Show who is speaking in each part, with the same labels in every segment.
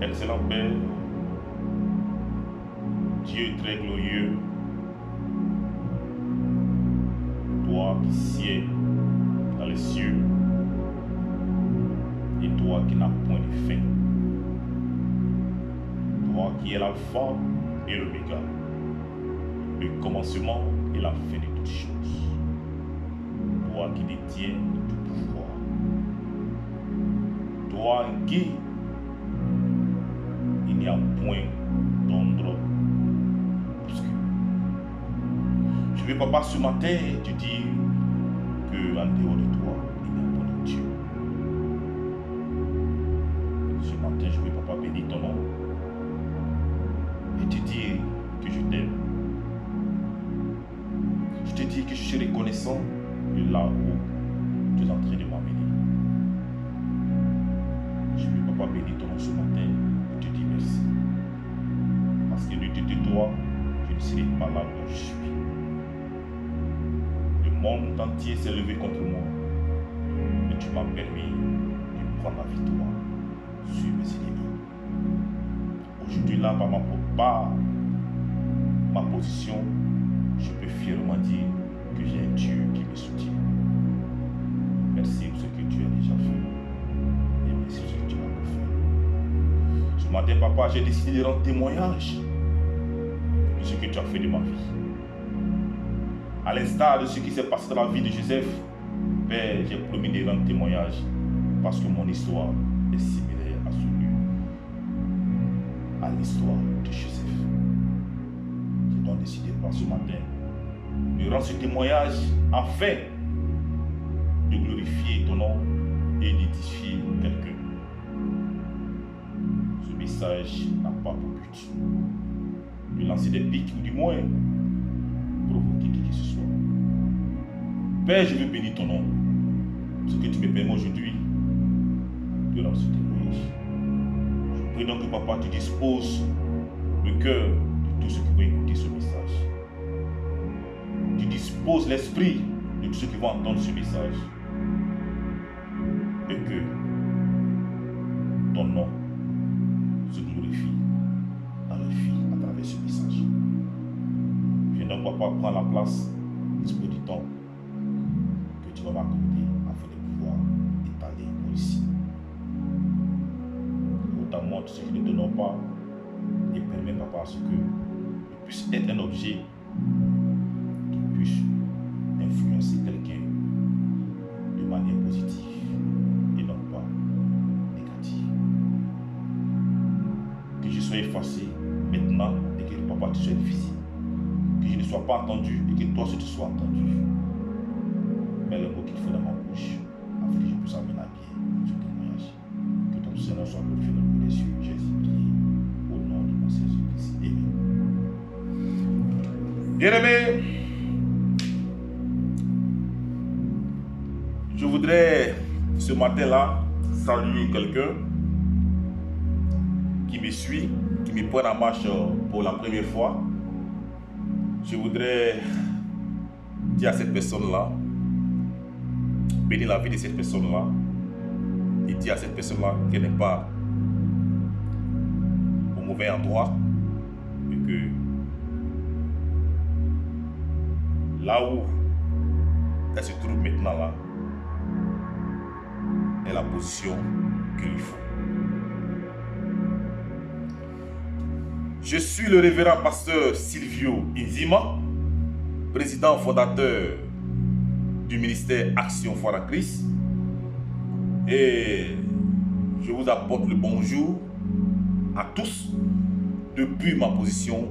Speaker 1: excellent Père, Dieu très glorieux, toi qui sieds dans les cieux, et toi qui n'as point de fin, toi qui es l'alpha et l'oméga, le commencement et la fin de toutes choses, toi qui détiens tout pouvoir, toi en qui il n'y a point d'ombre obscure. Je veux, papa, ce matin te dire que en dehors de toi, il n'y a pas de Dieu. Ce matin, je veux, papa, bénir ton nom et te dire que je t'aime. Je te dis que je suis reconnaissant de là où tu es en train de m'amener. Je veux, papa, bénir ton nom ce matin et te dire merci. Parce que de toi, je ne serai pas là où je suis. Le monde entier s'est levé contre moi. Et tu m'as permis de prendre la victoire sur mes ennemis. Aujourd'hui, là, par ma position, je peux fièrement dire que j'ai un Dieu qui me soutient. Merci pour ce que tu as déjà fait. Et merci pour ce que tu as encore fait. Ce matin, papa, j'ai décidé de rendre témoignage de ce que tu as fait de ma vie. À l'instar de ce qui s'est passé dans la vie de Joseph, Père, j'ai promis de rendre témoignage parce que mon histoire est similaire à celui, à l'histoire de Joseph. J'ai donc décidé par ce matin de rendre ce témoignage afin de glorifier ton nom et d'édifier quelqu'un. Ce message n'a pas pour but de lancer des pics ou du moins provoquer qui que ce soit. Père, je veux bénir ton nom. Ce que tu me permets aujourd'hui de lancer ce témoignage. Je prie donc que papa, tu disposes le cœur de tous ceux qui vont écouter ce message. Tu disposes l'esprit de tous ceux qui vont entendre ce message. Et que ton nom se glorifie dans leur vie à travers ce message. Viens donc, papa, prendre la place, dispose du temps que tu vas m'accorder afin de pouvoir étaler mon ici. Notamment tout ce qui ne donnent pas et permet, papa, à ce que je puisse être un objet qui puisse influencer quelqu'un de manière positive et non pas négative. Que je sois effacé maintenant et que papa tu sois visible. Que je ne sois pas entendu et que toi aussi tu sois entendu. Mais le mot qu'il faut dans ma bouche afin que je puisse amener à bien ce témoignage. Que ton Seigneur soit glorifié dans le bout des cieux. Jésus prié au nom de mon Seigneur Jésus-Christ. Amen. Bien-aimés, je voudrais ce matin-là saluer quelqu'un qui me suit, qui me prend en marche pour la première fois. Je voudrais dire à cette personne-là, bénir la vie de cette personne-là et dire à cette personne-là qu'elle n'est pas au mauvais endroit et que là où elle se trouve maintenant là est la position qu'il lui faut. Je suis le révérend pasteur Silvio Inzima, président fondateur du ministère Action Foi en Christ, et je vous apporte le bonjour à tous depuis ma position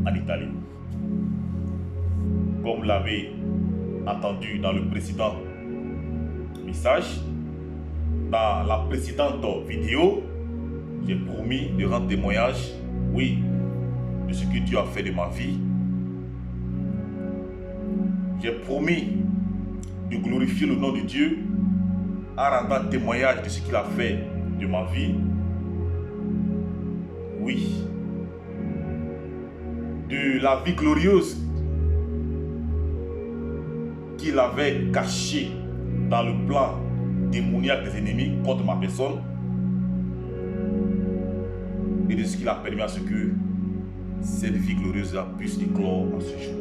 Speaker 1: en Italie. Comme vous l'avez entendu dans le précédent message, dans la précédente vidéo, j'ai promis de rendre témoignage, oui, de ce que Dieu a fait de ma vie. J'ai promis de glorifier le nom de Dieu en rendant témoignage de ce qu'il a fait de ma vie. Oui, de la vie glorieuse qu'il avait cachée dans le plan démoniaque des ennemis contre ma personne. et de ce qu'il a permis à ce que cette vie glorieuse puisse éclore en ce jour.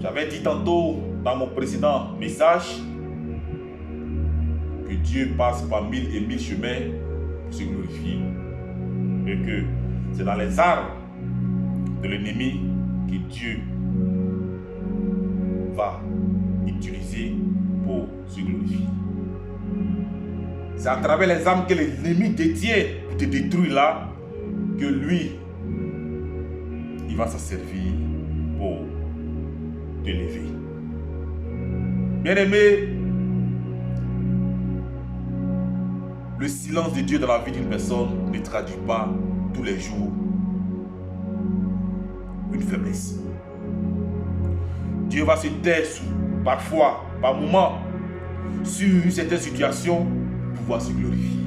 Speaker 1: J'avais dit tantôt dans mon précédent message que Dieu passe par 1000 et 1000 chemins pour se glorifier. Et que c'est dans les armes de l'ennemi que Dieu va utiliser pour se glorifier. C'est à travers les armes que l'ennemi détient pour te détruire là que lui, il va s'en servir pour te lever. Bien-aimé, le silence de Dieu dans la vie d'une personne ne traduit pas tous les jours une faiblesse. Dieu va se taire parfois, par moments, sur une certaine situation pour pouvoir se glorifier.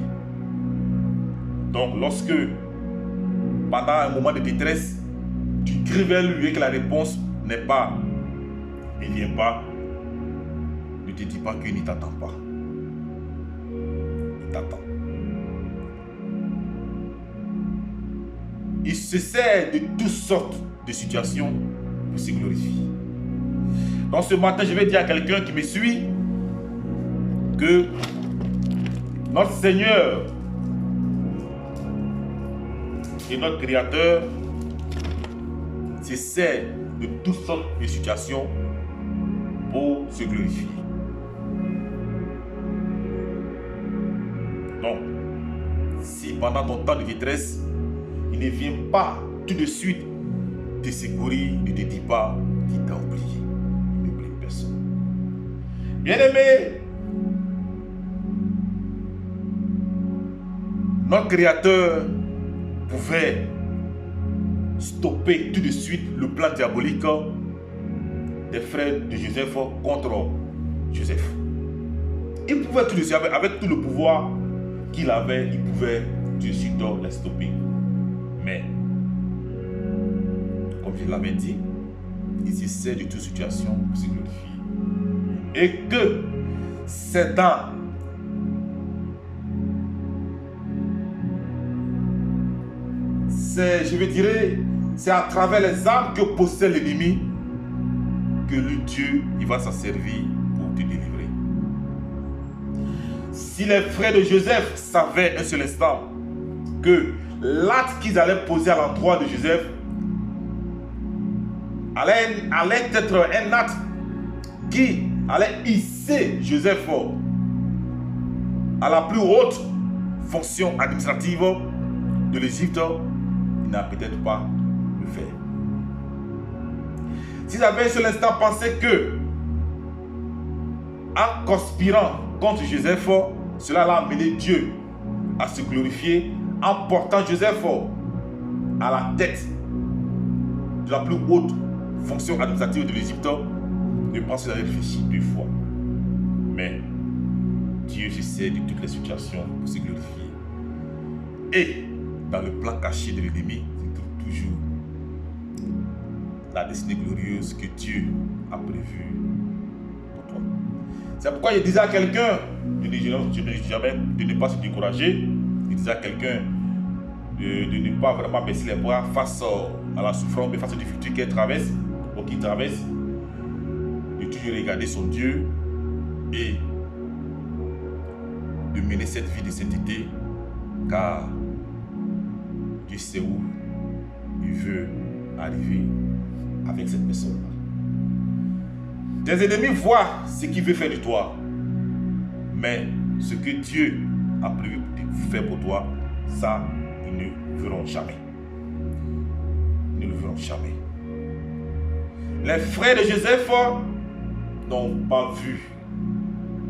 Speaker 1: Donc, lorsque, pendant un moment de détresse, tu cries vers lui et que la réponse ne vient pas, ne te dis pas qu'il ne t'attend pas. Il t'attend. Il se sert de toutes sortes de situations pour se glorifier. Donc ce matin, je vais dire à quelqu'un qui me suit que notre Seigneur et notre Créateur se sert de toutes sortes de situations pour se glorifier. Donc, si pendant ton temps de détresse, il ne vient pas tout de suite te secourir, ne te dis pas qu'il t'a oublié. N'oublie personne. Bien-aimé, notre Créateur pouvait stopper tout de suite le plan diabolique des frères de Joseph contre Joseph. Il pouvait tout de suite, avec tout le pouvoir qu'il avait, il pouvait tout de suite les stopper. Mais, comme je l'avais dit, il se sert de toute situation pour se glorifier. Et que c'est dans c'est à travers les armes que possède l'ennemi que lui, Dieu, il va s'en servir pour te délivrer. Si les frères de Joseph savaient un seul instant que l'acte qu'ils allaient poser à l'endroit de Joseph allait être un acte qui allait hisser Joseph à la plus haute fonction administrative de l'Égypte, il n'a peut-être pas le fait. S'ils avaient un seul instant pensé que, en conspirant contre Joseph, cela allait amener Dieu à se glorifier en portant Joseph à la tête de la plus haute fonction administrative de l'Égypte, je pense qu'ils avaient réfléchi 2 fois. Mais Dieu se sert de toutes les situations pour se glorifier. Et dans le plan caché de l'ennemi, c'est toujours la destinée glorieuse que Dieu a prévue pour toi. C'est pourquoi je disais à quelqu'un de ne pas se décourager. Je disais à quelqu'un de ne pas vraiment baisser les bras face à la souffrance, face aux difficultés qu'il traverse, ou qu'il traverse, de toujours regarder son Dieu et de mener cette vie de sainteté, car Dieu sait où il veut arriver avec cette personne-là. Tes ennemis voient ce qu'il veut faire de toi, mais ce que Dieu a prévu de faire pour toi, ça, ils ne verront jamais. Ils ne le verront jamais. Les frères de Joseph n'ont pas vu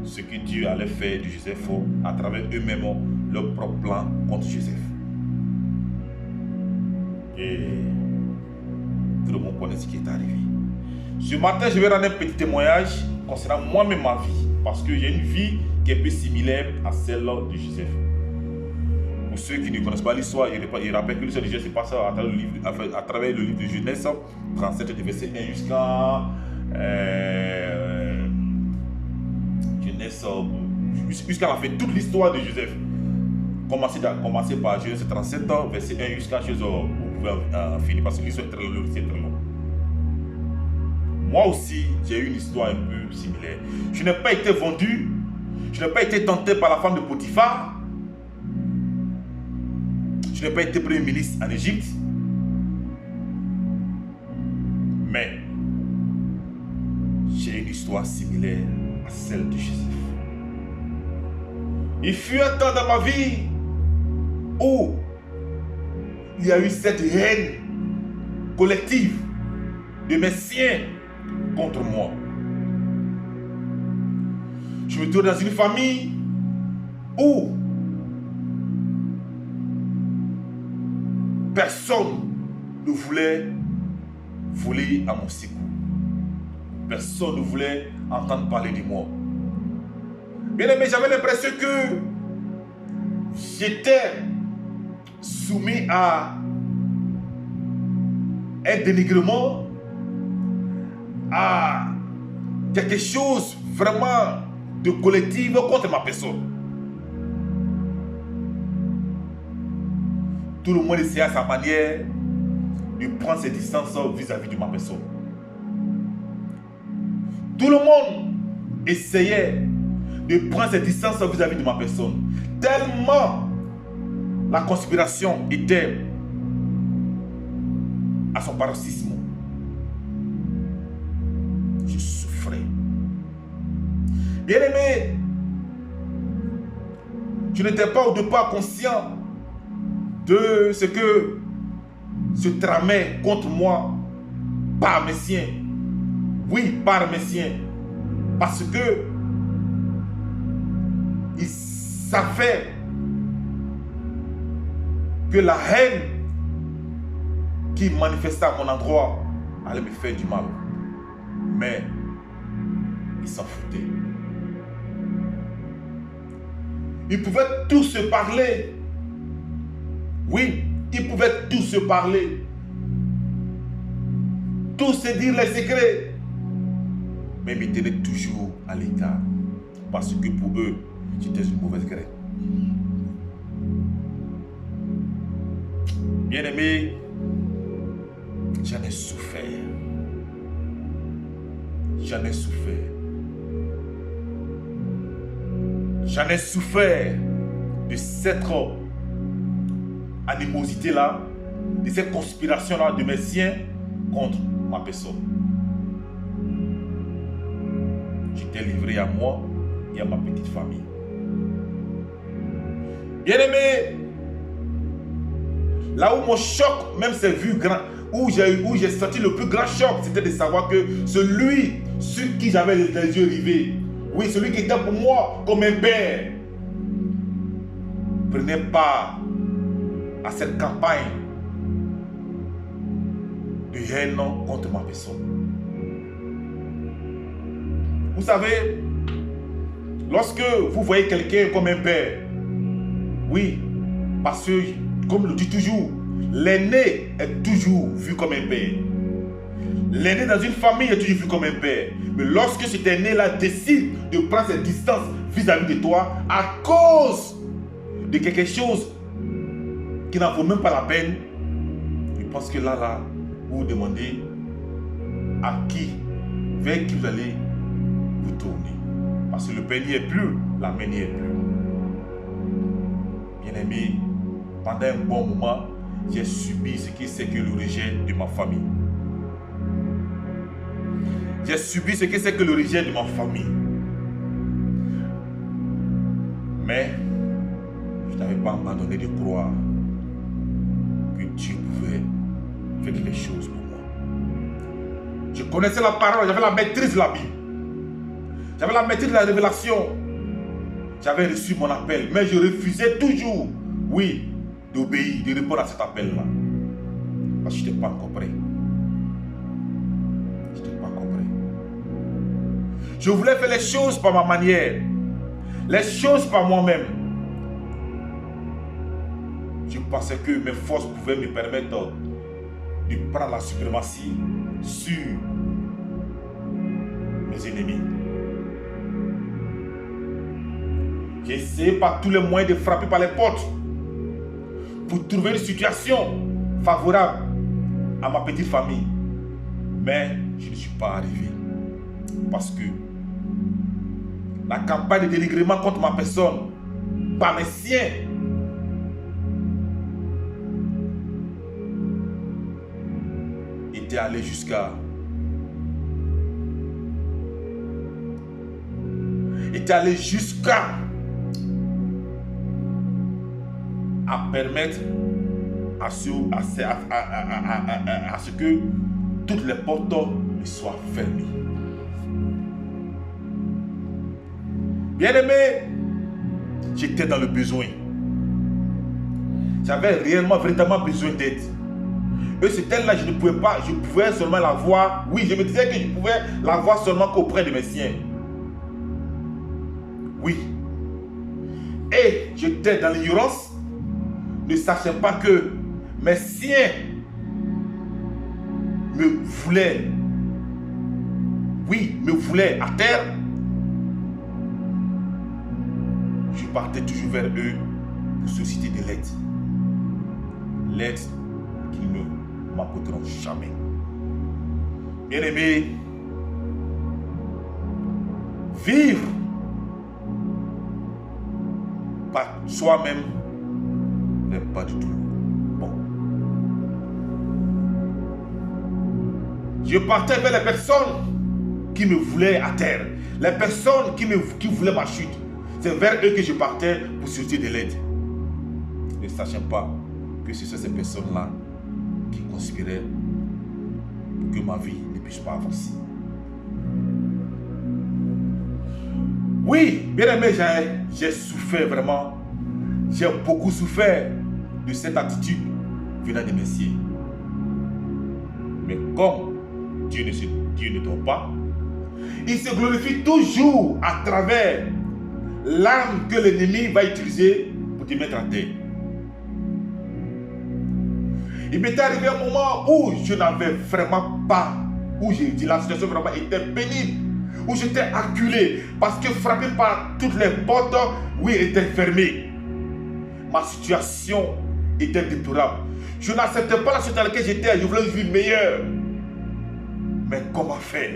Speaker 1: ce que Dieu allait faire de Joseph à travers eux-mêmes leur propre plan contre Joseph. Et tout le monde connaît ce qui est arrivé. Ce matin, je vais rendre un petit témoignage concernant moi-même ma vie, parce que j'ai une vie qui est un peu similaire à celle de Joseph. Pour ceux qui ne connaissent pas l'histoire, il rappelle que l'histoire de Joseph se passe à travers le livre de Genèse 37, verset 1 jusqu'à la fin, toute l'histoire de Joseph. Commencez par Genèse 37, verset 1 jusqu'à chose où vous pouvez finir parce que l'histoire est très longue. Moi aussi, j'ai eu une histoire un peu similaire. Je n'ai pas été vendu, je n'ai pas été tenté par la femme de Potiphar, je n'ai pas été premier ministre en Égypte, mais j'ai une histoire similaire à celle de Joseph. Il fut un temps dans ma vie où il y a eu cette haine collective de mes siens contre moi. Je me trouve dans une famille où personne ne voulait voler à mon secours. Personne ne voulait entendre parler de moi. Bien aimé, j'avais l'impression que j'étais soumis à un dénigrement, à quelque chose vraiment de collectif contre ma personne. Tout le monde essayait à sa manière de prendre ses distances vis-à-vis de ma personne. Tout le monde essayait de prendre ses distances vis-à-vis de ma personne. Tellement la conspiration était à son paroxysme. Je souffrais. Bien aimé, je n'étais pas au départ conscient de ce que se tramait contre moi par mes siens. Oui, par mes siens. Parce que ils savaient que la haine qui manifestait à mon endroit allait me faire du mal. Mais ils s'en foutaient. Ils pouvaient tous se parler. Oui, ils pouvaient tous se parler. Tous se dire les secrets. Mais ils me tenaient toujours à l'écart. Parce que pour eux, j'étais une mauvaise graine. Bien-aimé, j'en ai souffert. J'en ai souffert. J'en ai souffert de cette animosité-là, de cette conspiration-là de mes siens contre ma personne. J'étais livré à moi et à ma petite famille. Bien-aimé, là où mon choc même s'est vu grand, où j'ai senti le plus grand choc, c'était de savoir que celui sur qui j'avais les yeux rivés, oui, celui qui était pour moi comme un père, prenait part à cette campagne de haine contre ma personne. Vous savez, lorsque vous voyez quelqu'un comme un père, oui, parce que, comme le dit toujours, l'aîné est toujours vu comme un père. L'aîné dans une famille est toujours vu comme un père. Mais lorsque cet aîné-là décide de prendre ses distances vis-à-vis de toi, à cause de quelque chose qui n'en vaut même pas la peine, je pense que là, vous vous demandez à qui, vers qui vous allez vous tourner. Parce que le père n'y est plus, la mère n'y est plus. Bien-aimé, pendant un bon moment, j'ai subi ce qui c'est que le rejet de ma famille. J'ai subi ce que c'est que le rejet de ma famille. Mais je n'avais pas abandonné de croire que Dieu pouvait faire quelque chose pour moi. Je connaissais la parole, j'avais la maîtrise de la Bible. J'avais la maîtrise de la révélation. J'avais reçu mon appel, mais je refusais toujours, oui, d'obéir, de répondre à cet appel-là. Parce que je n'étais pas encore prêt. Je n'étais pas encore prêt. Je voulais faire les choses par ma manière. Les choses par moi-même. Je pensais que mes forces pouvaient me permettre de prendre la suprématie sur mes ennemis. J'ai essayé par tous les moyens de frapper par les portes pour trouver une situation favorable à ma petite famille. Mais je ne suis pas arrivé. Parce que la campagne de dénigrement contre ma personne, par mes siens, était allée jusqu'à permettre à ce que toutes les portes soient fermées. Bien-aimé, j'étais dans le besoin. J'avais réellement, véritablement besoin d'aide. Et cette aide-là, je ne pouvais pas, je pouvais seulement la voir. Oui, je me disais que je pouvais la voir seulement qu'auprès de mes siens. Oui. Et j'étais dans l'ignorance, ne sachant pas que mes siens me voulaient, me voulaient à terre. Je partais toujours vers eux pour solliciter de l'aide. L'aide qu'ils ne m'apporteront jamais. Bien-aimé, vivre par soi-même n'est pas du tout bon. Je partais vers les personnes qui me voulaient à terre, les personnes qui voulaient ma chute. C'est vers eux que je partais pour solliciter de l'aide. Ne sachant pas que ce sont ces personnes-là qui conspiraient pour que ma vie ne puisse pas avancer. Oui, bien aimé, j'ai souffert vraiment. J'ai beaucoup souffert de cette attitude venant des messieurs. Mais comme Dieu ne dort pas, il se glorifie toujours à travers l'arme que l'ennemi va utiliser pour te mettre à terre. Il m'était arrivé un moment où je n'avais vraiment pas, où j'ai dit la situation vraiment était pénible, où j'étais acculé parce que frappé par toutes les portes, étaient fermées. Ma situation était déplorable. Je n'acceptais pas la situation dans laquelle j'étais, je voulais une vie meilleure. Mais comment faire?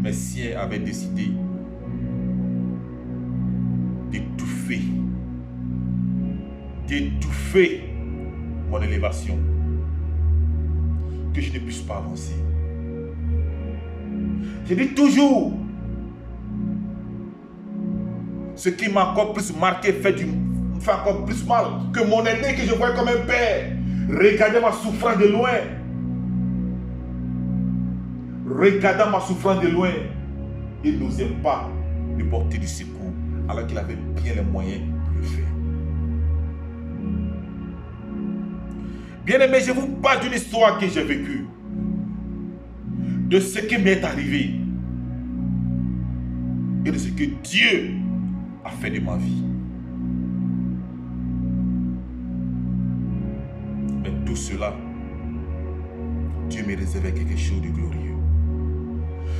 Speaker 1: Mes siens avaient décidé d'étouffer mon élévation, que je ne puisse pas avancer. Je dis toujours, ce qui m'a encore plus marqué fait encore plus mal que mon aîné que je voyais comme un père. Regardez ma souffrance de loin. Regardant ma souffrance de loin, il n'osait pas me porter du secours alors qu'il avait bien les moyens de le faire. Bien-aimé, je vous parle d'une histoire que j'ai vécue, de ce qui m'est arrivé et de ce que Dieu a fait de ma vie. Mais tout cela, Dieu me réservait quelque chose de glorieux.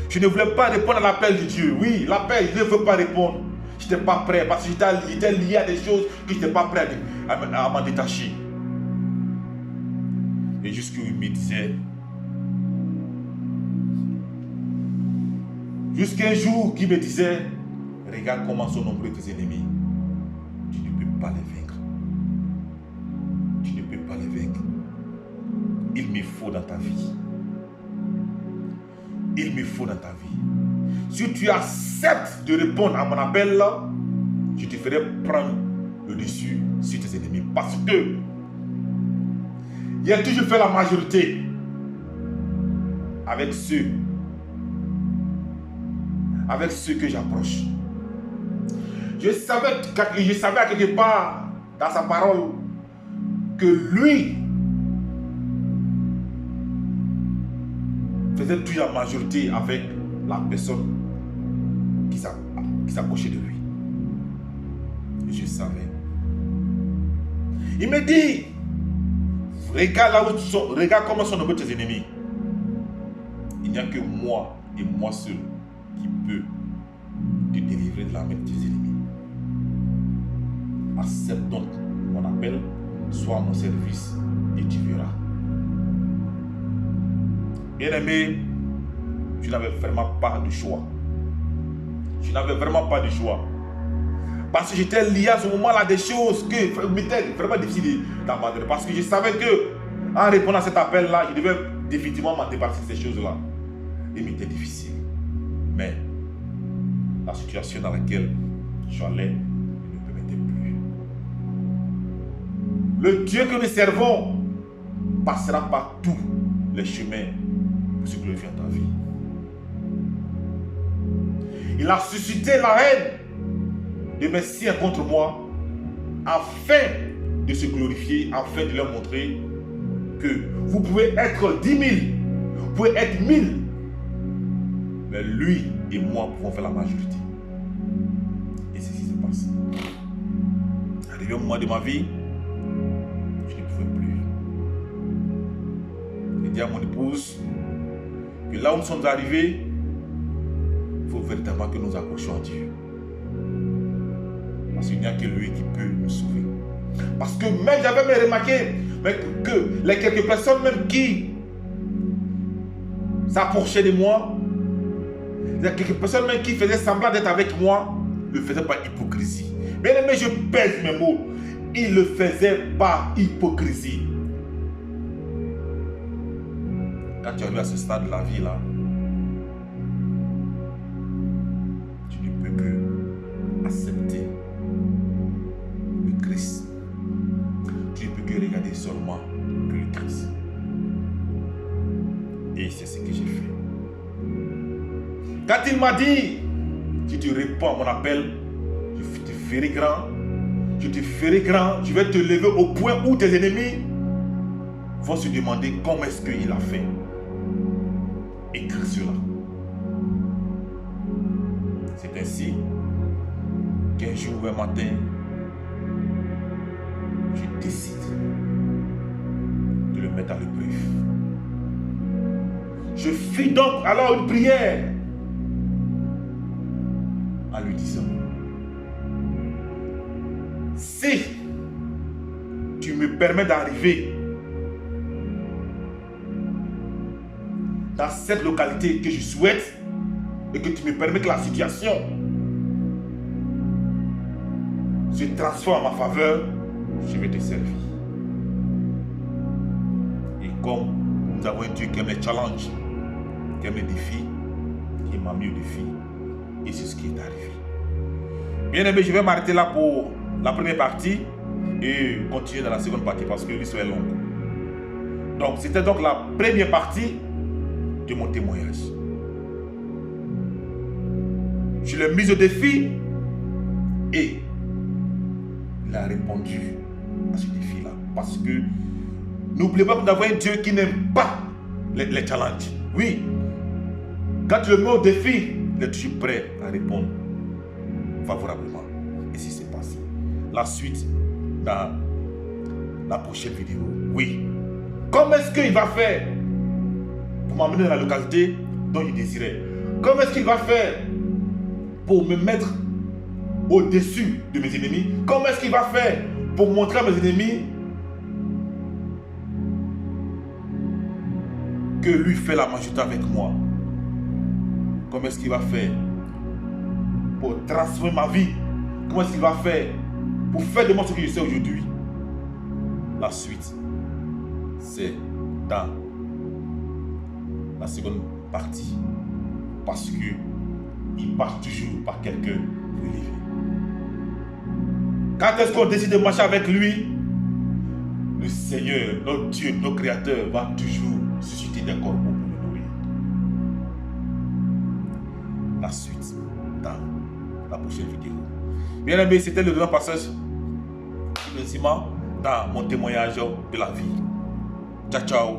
Speaker 1: Je ne voulais pas répondre à l'appel de Dieu. Oui, l'appel, je ne veux pas répondre. Je n'étais pas prêt parce que j'étais lié à des choses que je n'étais pas prêt à m'en détacher. Et jusqu'où il me disait, jusqu'à un jour qui me disait, regarde comment sont nombreux tes ennemis. Tu ne peux pas les vaincre. Tu ne peux pas les vaincre. Il me faut dans ta vie. Il me faut dans ta vie. Si tu acceptes de répondre à mon appel là, je te ferai prendre le dessus sur tes ennemis. Parce que il a toujours fait la majorité avec ceux que j'approche. Je savais à quelque part dans sa parole que lui faisait toujours la majorité avec la personne qui s'approchait de lui. Et je savais. Il me dit, regarde comment sont nombreux tes ennemis. Il n'y a que moi et moi seul qui peut te délivrer de la main de tes ennemis. Accepte donc mon appel, sois à mon service et tu verras. Bien-aimé, tu n'avais vraiment pas de choix. Tu n'avais vraiment pas de choix. Parce que j'étais lié à ce moment-là des choses que m'étaient vraiment difficile d'abandonner. Parce que je savais que, en répondant à cet appel-là, je devais définitivement m'en débarrasser de ces choses-là. Et m'était difficile. Mais la situation dans laquelle j'allais ne me permettait plus. Le Dieu que nous servons passera par tous les chemins pour se glorifier en ta vie. Il a suscité la haine de mes siens contre moi afin de se glorifier, afin de leur montrer que vous pouvez être 10 000, vous pouvez être 1000, mais lui et moi pouvons faire la majorité. Et c'est ce qui se passe. Arrivé au moment de ma vie, je ne pouvais plus. J'ai dit à mon épouse que là où nous sommes arrivés, il faut véritablement que nous accrochions à Dieu. Parce qu'il n'y a que lui qui peut nous sauver. Parce que même j'avais même remarqué que les quelques personnes même qui s'approchaient de moi, les quelques personnes même qui faisaient semblant d'être avec moi, ne le faisaient par hypocrisie. Bien aimé, je pèse mes mots. Ils ne le faisaient par hypocrisie. Quand tu arrives à ce stade de la vie là, tu ne peux que accepter le Christ. Tu ne peux que regarder seulement que le Christ. Et c'est ce que j'ai fait. Quand il m'a dit, si tu réponds à mon appel, je te ferai grand, je te ferai grand, je vais te lever au point où tes ennemis vont se demander comment est-ce qu'il a fait. Écris cela. C'est ainsi qu'un jour ou un matin, je décide de le mettre à l'épreuve. Je fis donc alors une prière en lui disant: si tu me permets d'arriver dans cette localité que je souhaite et que tu me permets que la situation se transforme en ma faveur, je vais te servir. Et comme nous avons un Dieu qui aime les challenges, qui aime les défis, il m'a mis au défi. Et c'est ce qui est arrivé. Bien aimé, je vais m'arrêter là pour la première partie et continuer dans la seconde partie parce que l'histoire est longue. Donc c'était donc la première partie de mon témoignage. Je l'ai mis au défi et il a répondu à ce défi-là. Parce que n'oubliez pas que nous avons un Dieu qui n'aime pas les challenges. Oui, quand tu le mets au défi, il est toujours prêt à répondre favorablement. Et si c'est passé. La suite dans la prochaine vidéo. Oui. Comment est-ce qu'il va faire pour m'amener dans la localité dont il désirait? Comment est-ce qu'il va faire pour me mettre au-dessus de mes ennemis? Comment est-ce qu'il va faire pour montrer à mes ennemis que lui fait la majorité avec moi? Comment est-ce qu'il va faire pour transformer ma vie? Comment est-ce qu'il va faire pour faire de moi ce que je sais aujourd'hui? La suite, c'est dans la seconde partie. Parce que il passe toujours par quelqu'un pour élever. Quand est-ce qu'on décide de marcher avec lui? Le Seigneur, notre Dieu, notre Créateur va toujours susciter des corbeaux pour nous nourrir. La suite dans la prochaine vidéo. Bien aimé, c'était le grand passage dans mon témoignage de la vie. Ciao, ciao.